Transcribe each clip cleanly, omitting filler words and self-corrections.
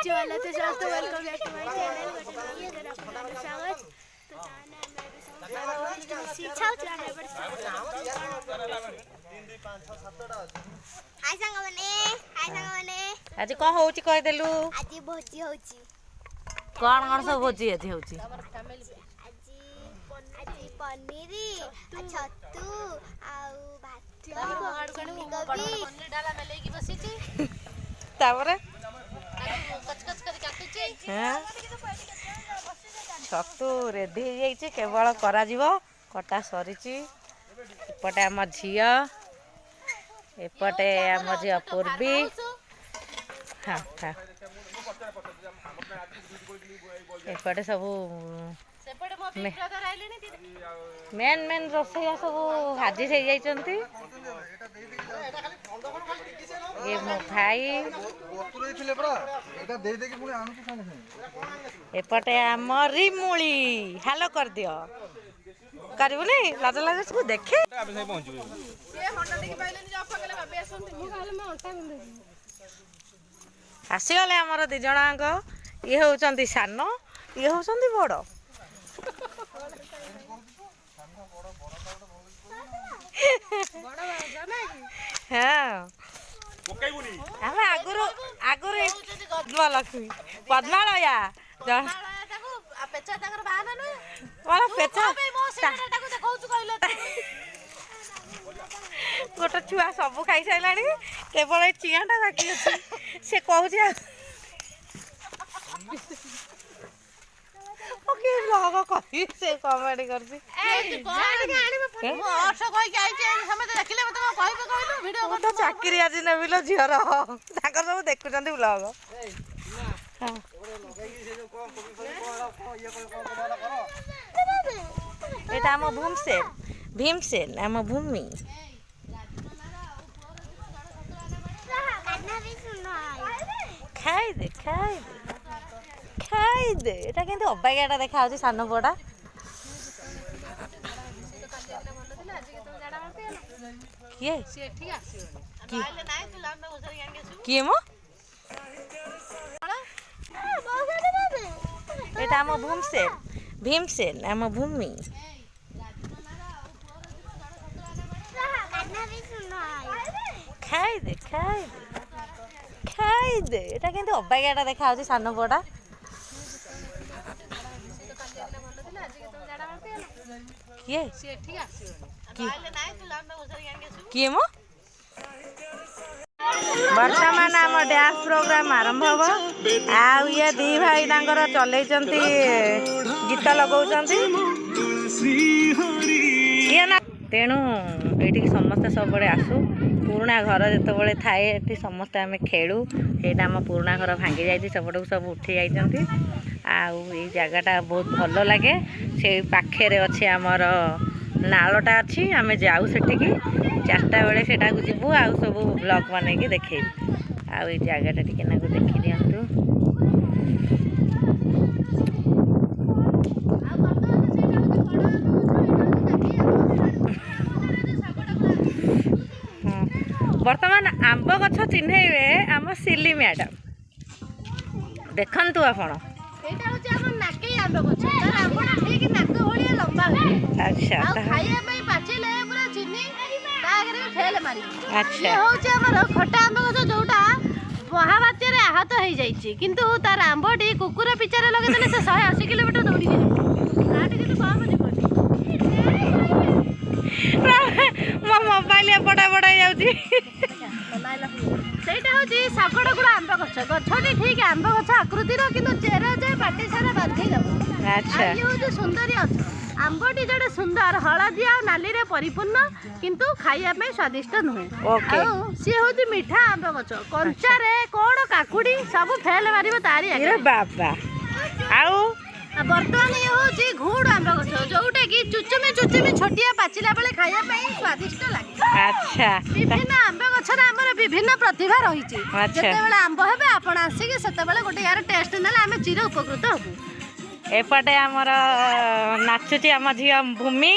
अच्छी वाला तो दोस्तों welcome back to my channel button आपको स्वागत तो जाना मैं शिक्षा जाना हाय सांगने आज कौन होची कह देलु आज भोजी होची कौन कौन सब भोजी आज होची आज पनीर छतु आउ भात तापरे छतु रेडी हो जाइए केवल करा कटा सरी एपटे आम झील एपटे आम झील पूर्वी हाँ हाँ एपटे सब मेन मेन रोसैया सब हाजिर हो जाइए ये मो भाई एपटे आम रिमुली हालो कर दियो करू नहीं लाज लाग देखे आसीगले आमर दी जणांक ये होउचंती सान ये होउचंती बड़ हाँ आम आगुरु आगुरु लक्ष्मी पद्मालया गोटे छुआ सब खाई सारा केवल चिआटा बाकी अच्छे से कहूँ से कमेडी कर चाकरी आज नेबिल झीर सब देखुं ब्लग এটা आम भीमसेन भीमसेन आम भूमि खाई दे खाई दे खाई दे এটা কিন্তু অবাগিয়াটা দেখা হচ্ছে সান বড়া কিଏ কিଏ মো এটা आम भीमसेन भीमसेन आम भूमि खाई दे खाई दे खाई दे এটা কিন্তু অবাগিয়াটা দেখা হচ্ছে সান বড়া किए किए मो वर्तमान आम डांस प्रोग्राम आरंभ हम आउ ये दी भाई तांकर चलै गीत लगाउछंती तेणु ये समस्ते सब आसु पुराणा घर जिते थाए ये समस्ते आम खेलु यहाँ आम पुराणा घर भांगी जाइए सेपटू सब उठी जाइए आउ ये जगहटा बहुत भल लगे से पाखे अच्छे आमर नालटा अच्छी आम जाऊ से 4टा बेले से जीवु आउ सब ब्लॉग बनैकी देखे आउ ये जगहटा टी देखी दिंतु बर्तमान आंब गछ चिन्हैबे आम सिली मैडम देखंतु आपण अच्छा अच्छा खटा आंब गछ जोटा महाबात्य आहत हो जाइए किंतु तार आंबटी कुकुर पिचार लगे से 180 किलोमीटर दौड़ी मो मोबाइल बड़ा बड़ा जाऊँगी ସେଇଟା ହେଉଛି ଶାଗଡ଼ଗୁଡ଼ା ଆମ୍ବ ଗଛ ଗଛଟି ଠିକ୍ ଆମ୍ବ ଗଛ ଆକୃତିର କିନ୍ତୁ ଚେର ଯେ ପାଟି ସାରା ବାନ୍ଧି ଦେବ ଇଏ ହେଉଛି ସୁନ୍ଦରୀ ଗଛ ଆମ୍ବଟି ଯୋଉଟା ସୁନ୍ଦର ହଳଦିଆ ଆଉ ନାଲିରେ ପରିପୂର୍ଣ୍ଣ କିନ୍ତୁ ଖାଇବା ପାଇଁ ସ୍ୱାଦିଷ୍ଟ ନୁହେଁ ଆଉ ସିଏ ହେଉଛି ମିଠା ଆମ୍ବ ଗଛ କଞ୍ଚାରେ କଣ କାକୁଡ଼ି ସବୁ ଫେଲ ମାରିବ ତାରି ବାବା ଆଉ ବର୍ତ୍ତମାନ ଇଏ ହେଉଛି ଘୁଡ଼ ଆମ୍ବ ଗଛ ଯୋଉଟା କି ଚୁଚୁମି ଚୁଚୁମି ଛୋଟିଆ ପାଚିଲା ବେଳେ ଖାଇବା ପାଇଁ ସ୍ୱାଦିଷ୍ଟ ଲାଗେ ଆଚ୍ଛା ବିଭିନ୍ନ ଆମ୍ବ ଗଛରେ ଆମର ବିଭିନ୍ନ ପ୍ରତିଭା ରହିଛି ଯେତେବେଳେ ଆମ୍ବ ହେବେ ଆପଣ ଆସିକି ସେତେବେଳେ ଗୋଟେ ୟାର ଟେଷ୍ଟ ନେଲେ ଆମେ ଚିର ଉପକୃତ ହବୁ एपटे आमर नाचुची आम झी भूमि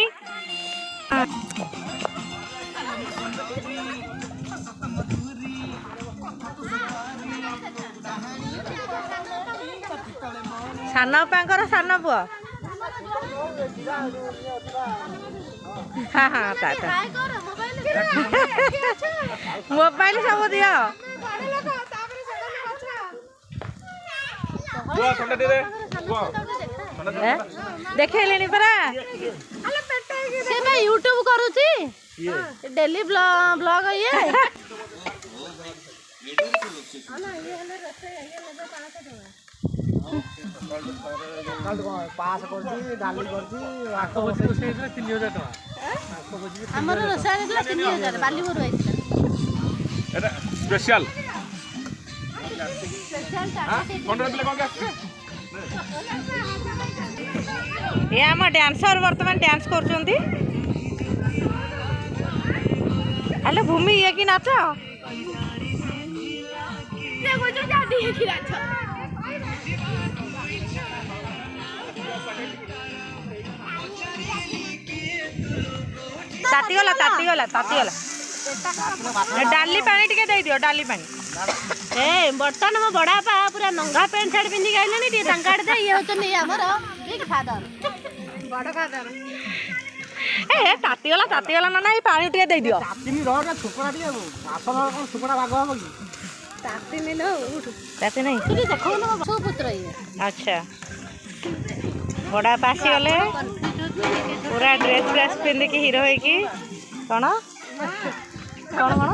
ସାନ ଅପାଙ୍କର ସାନ ପୁଅ। ହଁ ହଁ ତା ମୋବାଇଲ ସବୁ ଦିଅ। ଦେଖେଇଲେଣି ପରା ସେ ବା ୟୁଟ୍ୟୁବ କରୁଛି ଡେଲି ବ୍ଲଗ ଇଏ ଆମର ରୋଷେଇ ହେଇଥିଲା 3000 ବାଲିବୁରୁ ହେଇଥିଲା ସ୍ପେଶାଲ ଏ ଆମ ଡ୍ୟାନ୍ସର ବର୍ତ୍ତମାନ ଡ୍ୟାନ୍ସ କରୁଛନ୍ତି। ଆଲୋ ଭୂମି ଇଏ କି ନାଚ ତାତିଗଲା ତାତିଗଲା ତାତିଗଲା। ଡାଲି ପାଣି ଟିକେ ଦେଇଦିଅ ଡାଲି ପାଣି। ଏ ବର୍ତ୍ତମାନ ମୋ ବଡ଼ ବାପା ପୁରା ନଙ୍ଗା ପ୍ୟାଣ୍ଟ ସାର୍ଟ ପିନ୍ଧିକି ଆଇଲେଣି ଟିକେ ତାଙ୍କ ଆଡ଼େ ଦେଇ ଇଏ ହେଉଛନ୍ତି ଆମର ବିଗ୍ ଫାଦର ବଡ଼ ଫାଦର। ଏ ତାତିଗଲା ତାତିଗଲା ନା ଏଇ ପାଣି ଟିକେ ଦେଇଦିଅ। ତାତି ନାହିଁ ଦେଖଉନ ପୁତ୍ର ଇଏ। ଆଚ୍ଛା ବଡ଼ ବାପା ଆସିଗଲେ ପୁରା ଡ୍ରେସ୍ ଫ୍ରେସ୍ ପିନ୍ଧିକି ହିରୋ ହେଇକି। କ'ଣ କ'ଣ କ'ଣ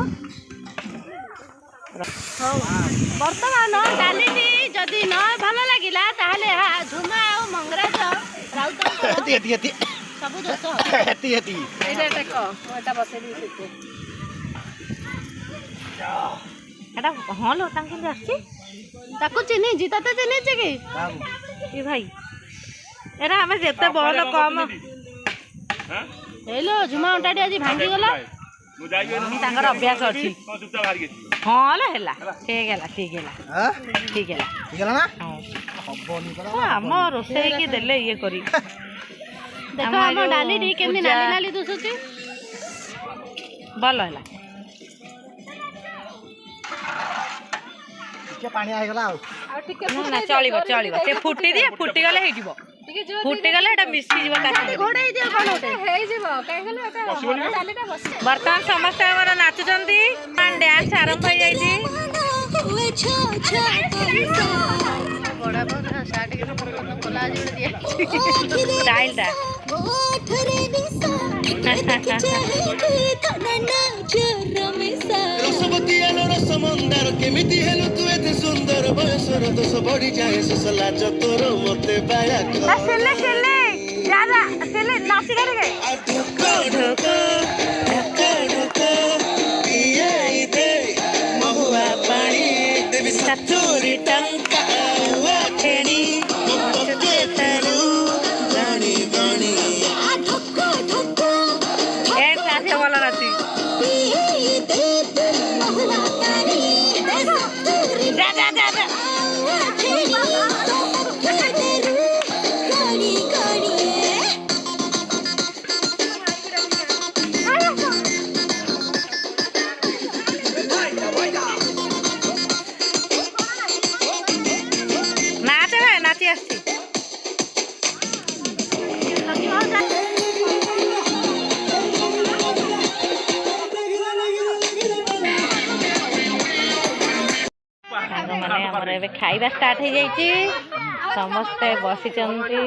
ବର୍ତ୍ତମାନ ଡାଲିଟି ଯଦି ନ ଭଲ ଲାଗିଲା ତାହେଲେ ଝୁମା ଆଉ ମଙ୍ଗରାଜ ରାଉତ ସବୁ ଦୋଷ। ଏଟା ହଁ ଲୋ ତାଙ୍କୁ କେମିତି ଆସିଛି? ତାକୁ ଚିହ୍ନିଛି ତତେ ଚିହ୍ନିଛି କି ଏ ଭାଇ ଏରା ଆମେ ଯେତେ ବଲ କମ ହେଇଲୋ ଝୁମା ଅଣ୍ଟାଟି ଆଜି ଭାଙ୍ଗିଗଲା। ତାଙ୍କର ଅଭ୍ୟାସ ଅଛି। ହଁ ଲୋ ହେଲା ଠିକ ହେଲା ଠିକ ହେଲା ଠିକ ହେଲା। ଆମ ରୋଷେଇକି ଦେଲେ ଇଏ କରି ଦେଖ ଆମ ଡାଲିଟି କେମିତି ନାଲି ନାଲି ଦୁସୁଛି। ଭଲ ହେଲା। ପାଣିଆ ହେଇଗଲା ଆଉ ନା ଚଳିବ ଚଳିବ ସେ ଫୁଟି ଦିଏ ଫୁଟିଗଲେ ହେଇଯିବ। ଫୁଟିଗଲେ ଏଟା ମିଶିଯିବ ତା ସାଙ୍ଗରେ। ବର୍ତ୍ତମାନ ସମସ୍ତେ ଆମର ନାଚୁଛନ୍ତି। ଡ୍ୟାନ୍ସ ଆରମ୍ଭ ହେଇଯାଇଛି। ଷ୍ଟାଇଲଟା ରସମନ୍ଦାର କେମିତି ହେଲୁ ତୁ ଏତେ ସୁନ୍ଦର ବୟସର ଦୋଷ ବଢି ଯାଏ ଶେଷ ଲାଜ ତୋର ମତେ ବାୟା ମହୁଆ ପାଣି ଦେବି 70 ଟଙ୍କା ଛେଣି ଗଣି ଗଣି ଭଲ ନାଚି ଯା ଯା ଯା ଯା। ନାଚ ନାଚି ଆସିଛି। ସାଙ୍ଗମାନେ ଆମର ଏବେ ଖାଇବା ଷ୍ଟାର୍ଟ ହେଇଯାଇଛି। ସମସ୍ତେ ବସିଛନ୍ତି।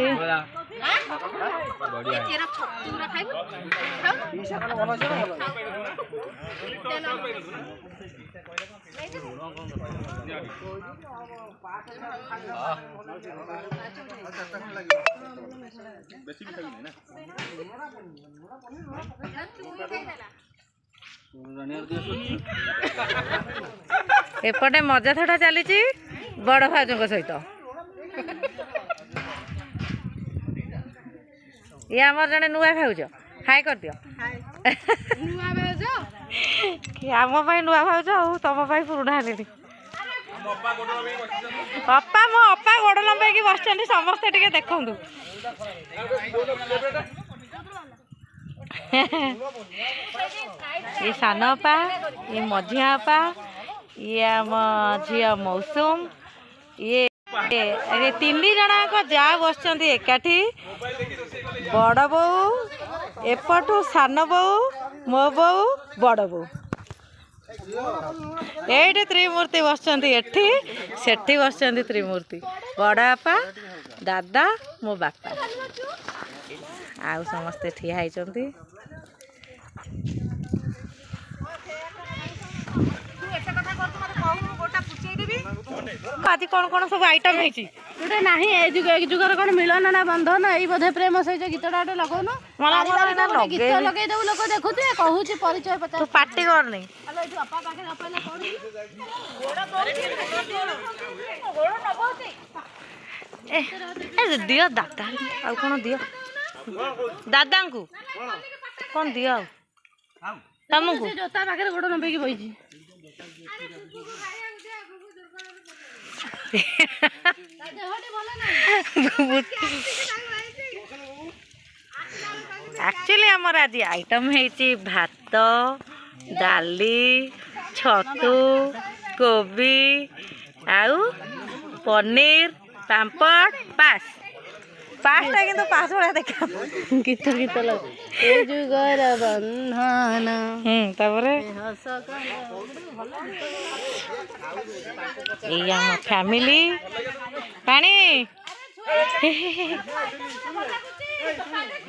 एपटे मजा थोड़ा चली बड़ भाउजों सहित ये आम जड़े नुआ भाउज हाय कर दियो आम नुआ भाउज तुम पुराणा हेले अपा मो अपा गोड़ लंबे बस समस्ते टे देखु ये सान अपा ये मझिया अपा ये आम झी मौसुम ये ତିନି ଜଣଙ୍କ ଯାହା ବସିଛନ୍ତି ଏକାଠି, ବଡ଼ ବୋଉ ଏପଟୁ ସାନ ବୋଉ, ମୋ ବୋଉ, ବଡ଼ ବୋଉ। ଏଇଠି ତ୍ରିମୂର୍ତ୍ତି ବସିଛନ୍ତି, ଏଠି ସେଠି ବସିଛନ୍ତି ତ୍ରିମୂର୍ତ୍ତି, ବଡ଼ ବାପା, ଦାଦା, ମୋ ବାପା, ଆଉ ସମସ୍ତେ ଠିଆ ହେଇଛନ୍ତି। ଆଜି କ'ଣ କ'ଣ ସବୁ ଆଇଟମ୍ ହେଇଛି? ଗୋଟେ ନାହିଁ ଏ ଯୁଗରେ କ'ଣ ମିଳନ ନା ବନ୍ଧନ, ଏଇ ବୋଧେ ପ୍ରେମ ସେଇ ଯୋଉ ଗୀତଟା ଗୋଟେ ଲଗଉନ, ଗୀତ ଲଗେଇଦବୁ, ଲୋକ ଦେଖୁଥିବେ, କହୁଛି ପରିଚୟ ପଚାର। ପାର୍ଟି କରନି ଦିଅ ଦାଦା, ଆଉ କ'ଣ ଦିଅ ଦାଦାଙ୍କୁ, କ'ଣ ଦିଅ ଆଉ ତମକୁ? ଜୋତା ପାଖରେ ଗୋଡ଼ ନମ୍ବେଇକି ବଇଛି। ଆକ୍ଚୁଆଲି ଆମର ଆଜି ଆଇଟମ୍ ହେଇଛି ଭାତ, ଡାଲି, ଛତୁ, କୋବି, ଆଉ ପନିର, ପାମ୍ପଡ଼, ପାସ୍। ପାସ୍ଟା କିନ୍ତୁ ପାସ୍ ଭଳିଆ ଦେଖା ଗୀତ ଏ ଯୁଗର ବନ୍ଧନ। ତାପରେ ଏଇ ଆମ ଫ୍ୟାମିଲି ପାଣି।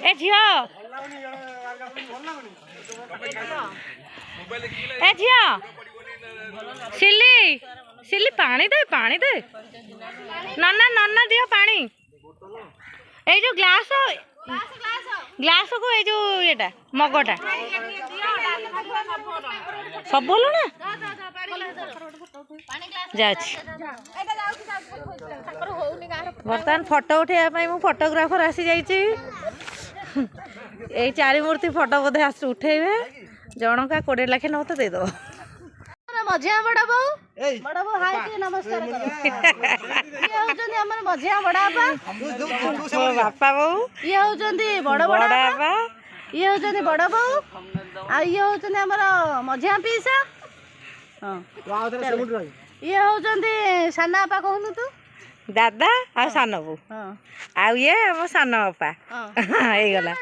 ଏ ଝିଅ, ଏ ଝିଅ, ସିଲି ପାଣି ଦେ, ପାଣି ଦେ, ନନା ଦିଅ ପାଣି। ଏଇ ଯୋଉ ଗ୍ଲାସକୁ ଏଇ ଯୋଉ ଇଏଟା ମଗଟା ସବୁ ଭଲ ନା ଯାଉଛି। ବର୍ତ୍ତମାନ ଫଟୋ ଉଠେଇବା ପାଇଁ ମୁଁ ଫଟୋଗ୍ରାଫର ଆସିଯାଇଛି। ଏଇ ଚାରିମୂର୍ତ୍ତି ଫଟୋ ବୋଧେ ଆସି ଉଠେଇବେ, ଜଣକା 20 ଲାଖ ନ ତ ଦେଇଦବ। ମଝିଆ ବଡ଼ ବୋଉ, ହାଇ ଟିକେ ନମସ୍କାର କର। ଇଏ ହଉଛନ୍ତି ଆମର ମଝିଆ ବଡ଼ ବାପା, ମୋ ବାପା ବୋଉ, ଇଏ ହଉଛନ୍ତି ବଡ଼ ବାପା, ଇଏ ହଉଛନ୍ତି ବଡ଼ ବୋଉ, ଆଉ ଇଏ ହଉଛନ୍ତି ଆମର ମଝିଆ ପିଇସା, ଇଏ ହଉଛନ୍ତି ସାନ ବାପା, କହୁନୁ ତୁ, ଦାଦା ଆଉ ସାନ ବୋଉ, ଆଉ ଇଏ ଆମ ସାନ ବାପା। ହେଇଗଲା।